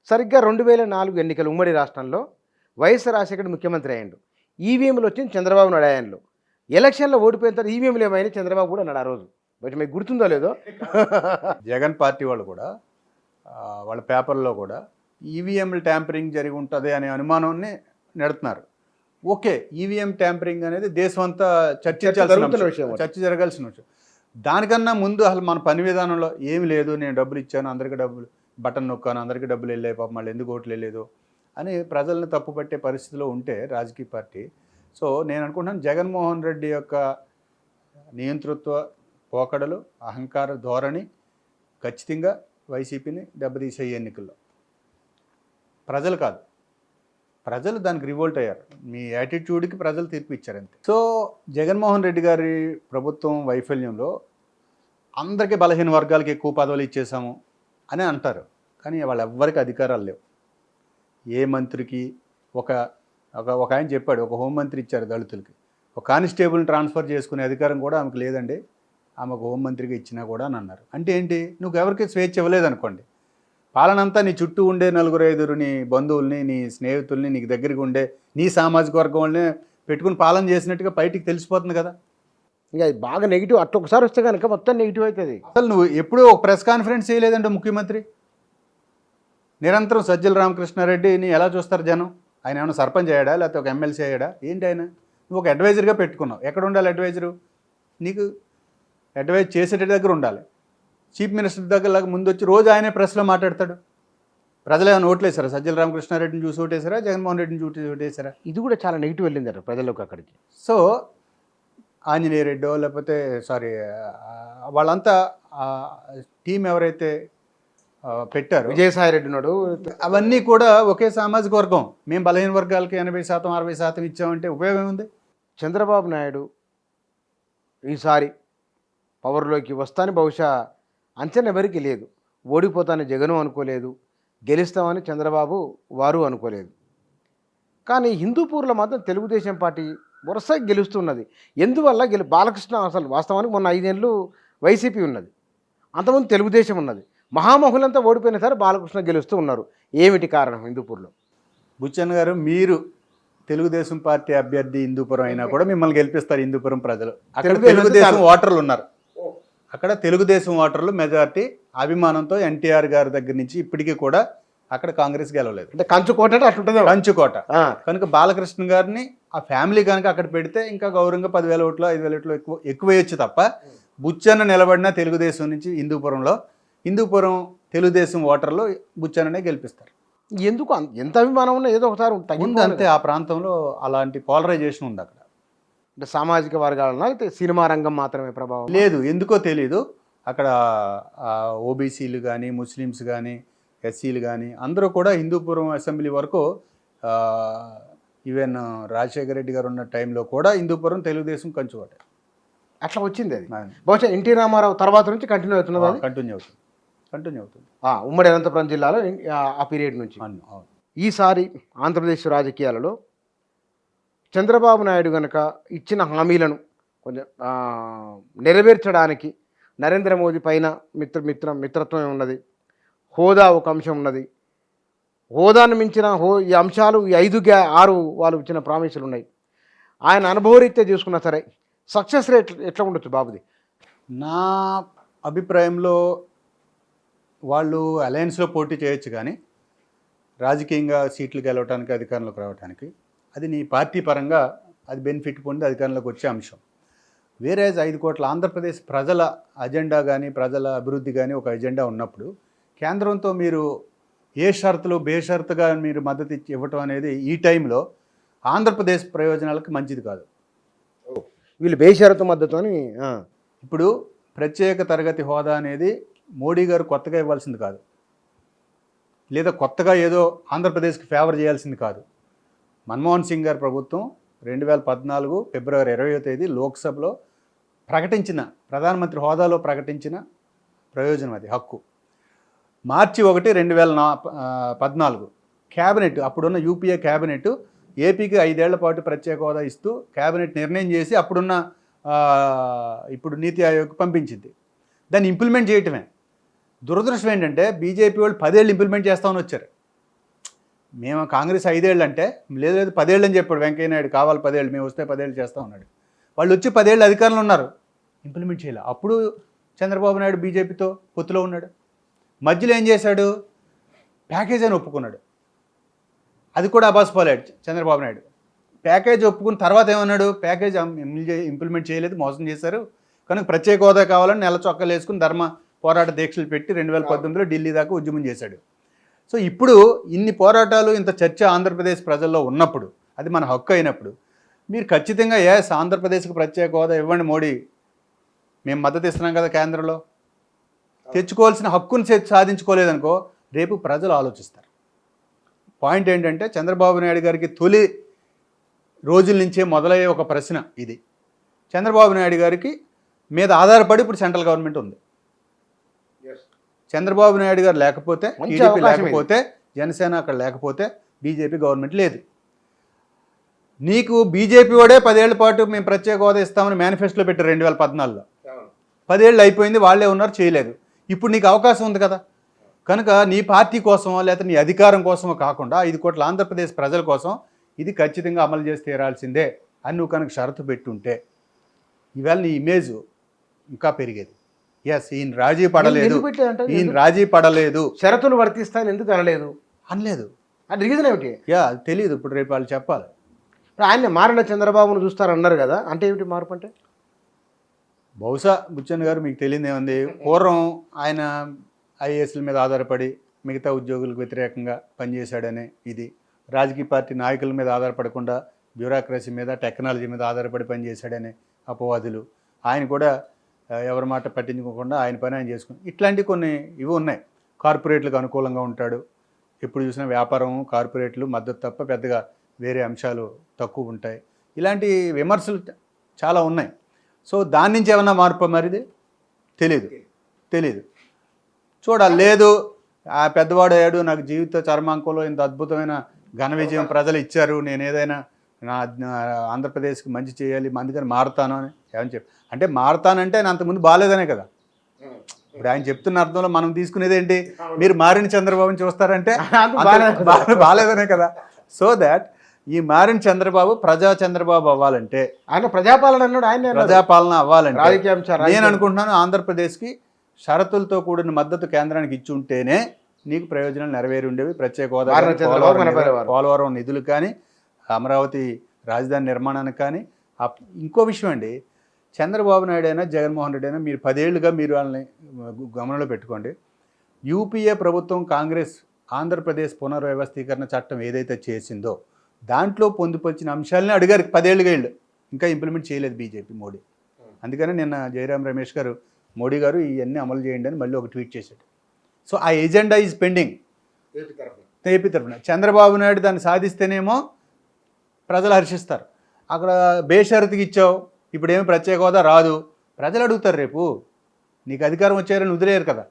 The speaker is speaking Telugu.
సరిగ్గా 2004 ఎన్నికలు ఉమ్మడి రాష్ట్రంలో వైఎస్ రాజశేఖర్ ముఖ్యమంత్రి అయ్యాడు. ఈవీఎంలు వచ్చింది చంద్రబాబు నాయుడు హయాంలో. ఎలక్షన్లో ఓడిపోయిన తర్వాత ఈవీఎంలు ఏమైనా చంద్రబాబు కూడా అన్నాడు ఆ రోజు. బట్ మీకు గుర్తుందో లేదో. జగన్ పార్టీ వాళ్ళు కూడా వాళ్ళ పేపర్లో కూడా ఈవీఎంలు ట్యాంపరింగ్ జరిగి ఉంటుంది అనే అనుమానాన్ని నెడుతున్నారు. ఓకే, ఈవీఎం ట్యాంపరింగ్ అనేది దేశం అంతా చర్చ జరగాల్సిన విషయం. దానికన్నా ముందు అసలు మన పని విధానంలో ఏమి లేదు, నేను డబ్బులు ఇచ్చాను, అందరికీ డబ్బులు బటన్ నొక్కాను, అందరికీ డబ్బులు వెళ్ళాయి, పాపం మళ్ళీ ఎందుకు ఓట్లు వెళ్ళలేదు అని ప్రజల్ని తప్పుపట్టే పరిస్థితిలో ఉంటే రాజకీయ పార్టీ. సో నేను అనుకుంటున్నాను జగన్మోహన్ రెడ్డి యొక్క నియంతృత్వ పోకడలు, అహంకార ధోరణి ఖచ్చితంగా వైసీపీని దెబ్బతీసే ఎన్నికల్లో. ప్రజలు కాదు, ప్రజలు దానికి రివోల్ట్ అయ్యారు. మీ యాటిట్యూడ్కి ప్రజలు తీర్పు ఇచ్చారు అంతే. సో జగన్మోహన్ రెడ్డి గారి ప్రభుత్వం వైఫల్యంలో అందరికీ బలహీన వర్గాలకి ఎక్కువ పదవులు ఇచ్చేసాము అని అంటారు. కానీ వాళ్ళు ఎవ్వరికి అధికారాలు లేవు. ఏ మంత్రికి ఒక ఆయన చెప్పాడు, ఒక హోంమంత్రి ఇచ్చారు దళితులకి, ఒక కానిస్టేబుల్ని ట్రాన్స్ఫర్ చేసుకునే అధికారం కూడా ఆమెకు లేదండి, ఆమెకు హోంమంత్రిగా ఇచ్చినా కూడా అని అన్నారు. అంటే ఏంటి, నువ్వు ఎవరికి స్వేచ్ఛ ఇవ్వలేదనుకోండి, పాలనంతా నీ చుట్టూ ఉండే 4-5 నీ బంధువుల్ని, నీ స్నేహితుల్ని, నీకు దగ్గరికి ఉండే నీ సామాజిక వర్గం వాళ్ళని పెట్టుకుని పాలన చేసినట్టుగా బయటికి తెలిసిపోతుంది కదా. ఇంకా అది బాగా నెగిటివ్. అట్లా ఒకసారి వస్తే కనుక మొత్తం నెగిటివ్ అవుతుంది. అసలు నువ్వు ఎప్పుడూ ఒక ప్రెస్ కాన్ఫరెన్స్ చేయలేదంటే ముఖ్యమంత్రి. నిరంతరం సజ్జల రామకృష్ణారెడ్డిని ఎలా చూస్తారు జనం? ఆయన ఏమైనా సర్పంచ్ అయ్యాడా, లేకపోతే ఒక ఎమ్మెల్సీ అయ్యాడా? ఏంటి ఆయన? నువ్వు ఒక అడ్వైజర్గా పెట్టుకున్నావు. ఎక్కడ ఉండాలి అడ్వైజరు? నీకు అడ్వైజ్ చేసేట దగ్గర ఉండాలి. చీఫ్ మినిస్టర్ దగ్గర ముందు వచ్చి రోజు ఆయనే ప్రెస్లో మాట్లాడతాడు. ప్రజలు ఏమైనా ఓట్లేసారా? సజ్జల రామకృష్ణారెడ్డిని చూసి ఓటేసారా, జగన్మోహన్ రెడ్డిని చూసి ఓటేసారా? ఇది కూడా చాలా నెగిటివ్ వెళ్ళిందట ప్రజల్లోకి అక్కడికి. సో ఆంజనేయ రెడ్డో లేకపోతే వాళ్ళంతా టీం ఎవరైతే పెట్టారు, విజయసాయి రెడ్డి ఉన్నాడు, అవన్నీ కూడా ఒకే సామాజిక వర్గం. మేము బలహీన వర్గాలకి 80% 60% ఇచ్చామంటే ఉపయోగం ఉంది. చంద్రబాబు నాయుడు ఈసారి పవర్లోకి వస్తాని బహుశా అంచనా ఎవరికి లేదు. ఓడిపోతానని జగను అనుకోలేదు, గెలుస్తామని చంద్రబాబు వారు అనుకోలేదు. కానీ హిందూపూర్లో మాత్రం తెలుగుదేశం పార్టీ వరుసగా గెలుస్తున్నది. ఎందువల్ల బాలకృష్ణ అసలు వాస్తవానికి మొన్న 5 ఏళ్ళు వైసీపీ ఉన్నది, అంతకుముందు తెలుగుదేశం ఉన్నది. మహామహులంతా ఓడిపోయిన సరే బాలకృష్ణ గెలుస్తూ ఉన్నారు. ఏమిటి కారణం హిందూపూర్లో? బుచ్చన్న గారు, మీరు తెలుగుదేశం పార్టీ అభ్యర్థి హిందూపురం అయినా కూడా మిమ్మల్ని గెలిపిస్తారు హిందూపురం ప్రజలు. అక్కడ తెలుగుదేశం ఓటర్లు ఉన్నారు. అక్కడ తెలుగుదేశం ఓటర్లు మెజార్టీ అభిమానంతో ఎన్టీఆర్ గారి దగ్గర నుంచి ఇప్పటికీ కూడా అక్కడ కాంగ్రెస్ గెలవలేదు. అంటే కంచుకోట అట్లుంటుంది, కంచుకోట. కనుక బాలకృష్ణ గారిని ఆ ఫ్యామిలీ కనుక అక్కడ పెడితే ఇంకా గౌరవంగా 10,000 ఓట్లు 5,000 ఓట్లు ఎక్కువ వేయచ్చు తప్ప, బుచ్చన్న నిలబడిన తెలుగుదేశం నుంచి హిందూపురం తెలుగుదేశం ఓటర్లు బుచ్చన్ననే గెలిపిస్తారు. ఎందుకు ఎంత అభిమానం ఉన్నా ఏదో ఒకసారి ఉంది అంతే. ఆ ప్రాంతంలో అలాంటి పోలరైజేషన్ ఉంది. అక్కడ అంటే సామాజిక వర్గాలన్నా అయితే సినిమా రంగం మాత్రమే ప్రభావం లేదు, ఎందుకో తెలీదు. అక్కడ ఓబీసీలు కానీ, ముస్లిమ్స్ కానీ, ఎస్సీలు కానీ అందరూ కూడా హిందూపురం అసెంబ్లీ వరకు, ఈవెన్ రాజశేఖర రెడ్డి గారు ఉన్న టైంలో కూడా హిందూపురం తెలుగుదేశం కంచుకోట అట్లా వచ్చింది. అది బహుశా ఎన్టీ రామారావు తర్వాత నుంచి కంటిన్యూ అవుతున్నది. కంటిన్యూ అవుతుంది ఉమ్మడి అనంతపురం జిల్లాలో ఆ పీరియడ్ నుంచి. ఈసారి ఆంధ్రప్రదేశ్ రాజకీయాలలో చంద్రబాబు నాయుడు కనుక ఇచ్చిన హామీలను కొంచెం నెరవేర్చడానికి నరేంద్ర మోదీ పైన మిత్రత్వం ఉన్నది, హోదా ఒక అంశం ఉన్నది. హోదాను మించిన ఈ అంశాలు ఈ 5-6 వాళ్ళు ఇచ్చిన ప్రామిసులు ఉన్నాయి. ఆయన అనుభవరీత్యా చూసుకున్నా సరే సక్సెస్ రేట్ ఎట్లా ఉండొచ్చు బాబుది? నా అభిప్రాయంలో వాళ్ళు అలయన్స్లో పోటీ చేయొచ్చు, కానీ రాజకీయంగా సీట్లు గెలవడానికి, అధికారంలోకి రావడానికి అది నీ పార్టీ పరంగా అది బెనిఫిట్ పొంది అధికారంలోకి వచ్చే అంశం. వేరే 5 కోట్ల ఆంధ్రప్రదేశ్ ప్రజల అజెండా కానీ, ప్రజల అభివృద్ధి కానీ ఒక ఎజెండా ఉన్నప్పుడు కేంద్రంతో మీరు ఏ షరతులు బేషరతుగా మీరు మద్దతు ఇవ్వటం అనేది ఈ టైంలో ఆంధ్రప్రదేశ్ ప్రయోజనాలకు మంచిది కాదు. వీళ్ళు బేషరతు మద్దతు అని. ఇప్పుడు ప్రత్యేక తరగతి హోదా అనేది మోడీ గారు కొత్తగా ఇవ్వాల్సింది కాదు, లేదా కొత్తగా ఏదో ఆంధ్రప్రదేశ్కి ఫేవర్ చేయాల్సింది కాదు. మన్మోహన్ సింగ్ గారి ప్రభుత్వం 2014 ఫిబ్రవరి 20వ తేదీ లోక్సభలో ప్రకటించిన, ప్రధానమంత్రి హోదాలో ప్రకటించిన ప్రయోజనం అది, హక్కు. మార్చి 1, 2014 క్యాబినెట్, అప్పుడున్న యూపీఏ క్యాబినెట్ ఏపీకి 5 ఏళ్ల పాటు ప్రత్యేక హోదా ఇస్తూ క్యాబినెట్ నిర్ణయం చేసి అప్పుడున్న ఇప్పుడు నీతి ఆయోగ్ పంపించింది. దాన్ని ఇంప్లిమెంట్ చేయటమే. దురదృష్టం ఏంటంటే బీజేపీ వాళ్ళు 10 ఏళ్ళు ఇంప్లిమెంట్ చేస్తామని వచ్చారు. మేము కాంగ్రెస్ 5 ఏళ్ళు అంటే లేదు లేదు 10 ఏళ్ళు అని చెప్పాడు వెంకయ్య నాయుడు. కావాలి 10 ఏళ్ళు, మేము వస్తే 10 ఏళ్ళు చేస్తా ఉన్నాడు. వాళ్ళు వచ్చి 10 ఏళ్ళు అధికారంలో ఉన్నారు, ఇంప్లిమెంట్ చేయాలి. అప్పుడు చంద్రబాబు నాయుడు బీజేపీతో పొత్తులో ఉన్నాడు. మధ్యలో ఏం చేశాడు? ప్యాకేజ్ అని ఒప్పుకున్నాడు. అది కూడా అబాస్పాలాడు చంద్రబాబు నాయుడు. ప్యాకేజ్ ఒప్పుకున్న తర్వాత ఏమన్నాడు? ప్యాకేజ్ ఇంప్లిమెంట్ చేయలేదు, మోసం చేశారు, కనుక ప్రత్యేక హోదా కావాలని నెల చొక్కాలు వేసుకుని ధర్మ పోరాట దీక్షలు పెట్టి 2019లో ఢిల్లీ దాకా ఉద్యమం చేశాడు. సో ఇప్పుడు ఇన్ని పోరాటాలు, ఇంత చర్చ ఆంధ్రప్రదేశ్ ప్రజల్లో ఉన్నప్పుడు, అది మన హక్కు అయినప్పుడు, మీరు ఖచ్చితంగా ఆంధ్రప్రదేశ్కి ప్రత్యేక హోదా ఇవ్వండి మోడీ, మేము మద్దతు ఇస్తున్నాం కదా కేంద్రంలో, తెచ్చుకోవాల్సిన హక్కును సాధించుకోలేదనుకో రేపు ప్రజలు ఆలోచిస్తారు. పాయింట్ ఏంటంటే చంద్రబాబు నాయుడు గారికి తొలి రోజుల నుంచే మొదలయ్యే ఒక ప్రశ్న ఇది. చంద్రబాబు నాయుడు గారికి మీద ఆధారపడి ఇప్పుడు సెంట్రల్ గవర్నమెంట్ ఉంది. చంద్రబాబు నాయుడు గారు లేకపోతే, టీడీపీ లేకపోతే, జనసేన అక్కడ లేకపోతే బీజేపీ గవర్నమెంట్ లేదు. నీకు బీజేపీ వాడే 10 ఏళ్ల పాటు మేము ప్రత్యేక హోదా ఇస్తామని మేనిఫెస్టోలో పెట్టారు 2014లో. 10 ఏళ్ళు అయిపోయింది, వాళ్ళే ఉన్నారు, చేయలేదు. ఇప్పుడు నీకు అవకాశం ఉంది కదా, కనుక నీ పార్టీ కోసమో లేకపోతే నీ అధికారం కోసమో కాకుండా 5 కోట్ల ఆంధ్రప్రదేశ్ ప్రజల కోసం ఇది ఖచ్చితంగా అమలు చేసి తీరాల్సిందే అని నువ్వు కనుక షరతు పెట్టుంటే ఇవాళ నీ ఇమేజ్ ఇంకా పెరిగేది. ఎస్, ఈయన రాజీ పడలేదు, ఈయన రాజీ పడలేదు, షరతులు వర్తిస్తాయని ఎందుకు అనలేదు? అనలేదు. అది రీజన్ ఏమిటి? అది తెలియదు, ఇప్పుడు రేపు వాళ్ళు చెప్పాలి. ఇప్పుడు ఆయన మారిన చంద్రబాబును చూస్తారన్నారు కదా, అంటే ఏమిటి మార్పు అంటే? బహుశా బుచ్చన్ గారు మీకు తెలియదు ఏముంది, పూర్వం ఆయన ఐఏఎస్ల మీద ఆధారపడి మిగతా ఉద్యోగులకు వ్యతిరేకంగా పనిచేశాడనే ఇది, రాజకీయ పార్టీ నాయకుల మీద ఆధారపడకుండా బ్యూరోక్రసీ మీద, టెక్నాలజీ మీద ఆధారపడి పనిచేశాడనే అపవాదులు, ఆయన కూడా ఎవరి మాట పట్టించుకోకుండా ఆయన పని ఆయన చేసుకుని, ఇట్లాంటి కొన్ని ఇవి ఉన్నాయి. కార్పొరేట్లకు అనుకూలంగా ఉంటాడు, ఎప్పుడు చూసినా వ్యాపారం, కార్పొరేట్లు మద్దతు తప్ప పెద్దగా వేరే అంశాలు తక్కువ ఉంటాయి. ఇలాంటి విమర్శలు చాలా ఉన్నాయి. సో దాని నుంచి ఏమన్నా మార్పు మరిది తెలీదు చూడాలి. లేదు ఆ పెద్దవాడు అయ్యాడు, నాకు జీవిత చర్మాంకంలో ఇంత అద్భుతమైన ఘన విజయం ప్రజలు ఇచ్చారు, నేను ఏదైనా నా ఆంధ్రప్రదేశ్కి మంచి చేయాలి అందుకని మారుతాను అని ఏమని చెప్పి, అంటే మారుతానంటే ఆయన అంతకుముందు బాగాలేదనే కదా. ఇప్పుడు ఆయన చెప్తున్న అర్థంలో మనం తీసుకునేది ఏంటి? మీరు మారిన చంద్రబాబుని చూస్తారంటే బాగాలేదనే కదా. సో దాట్ ఈ మారిన చంద్రబాబు ప్రజా చంద్రబాబు అవ్వాలంటే, ఆయన ప్రజాపాలన అన్నాడు, ఆయన ప్రజాపాలన అవ్వాలంటే నేను అనుకుంటున్నాను ఆంధ్రప్రదేశ్కి షరతులతో కూడిన మద్దతు కేంద్రానికి ఇచ్చి ఉంటేనే నీకు ప్రయోజనాలు నెరవేరి ఉండేవి. ప్రత్యేక హోదా, పోలవరం నిధులు కానీ, అమరావతి రాజధాని నిర్మాణానికి కానీ. ఇంకో విషయం అండి, చంద్రబాబు నాయుడు అయినా జగన్మోహన్ రెడ్డి అయినా మీరు 10 ఏళ్ళుగా మీరు వాళ్ళని గమనంలో పెట్టుకోండి. యూపీఏ ప్రభుత్వం కాంగ్రెస్ ఆంధ్రప్రదేశ్ పునర్వ్యవస్థీకరణ చట్టం ఏదైతే చేసిందో దాంట్లో పొందుపరిచిన అంశాలని అడిగారు 10 ఏళ్ళుగా వీళ్ళు, ఇంకా ఇంప్లిమెంట్ చేయలేదు బీజేపీ, మోడీ. అందుకని నిన్న జయరాం రమేష్ గారు మోడీ గారు ఇవన్నీ అమలు చేయండి అని మళ్ళీ ఒక ట్వీట్ చేశాడు. సో ఆ ఎజెండా ఈజ్ పెండింగ్ ఏపీ తరఫున. చంద్రబాబు నాయుడు దాన్ని సాధిస్తేనేమో ప్రజలు హర్షిస్తారు. అక్కడ బేషరతుకి ఇచ్చావు, ఇప్పుడేమీ ప్రత్యేక హోదా రాదు, ప్రజలు అడుగుతారు రేపు. నీకు అధికారం వచ్చారని వదిలేరు కదా.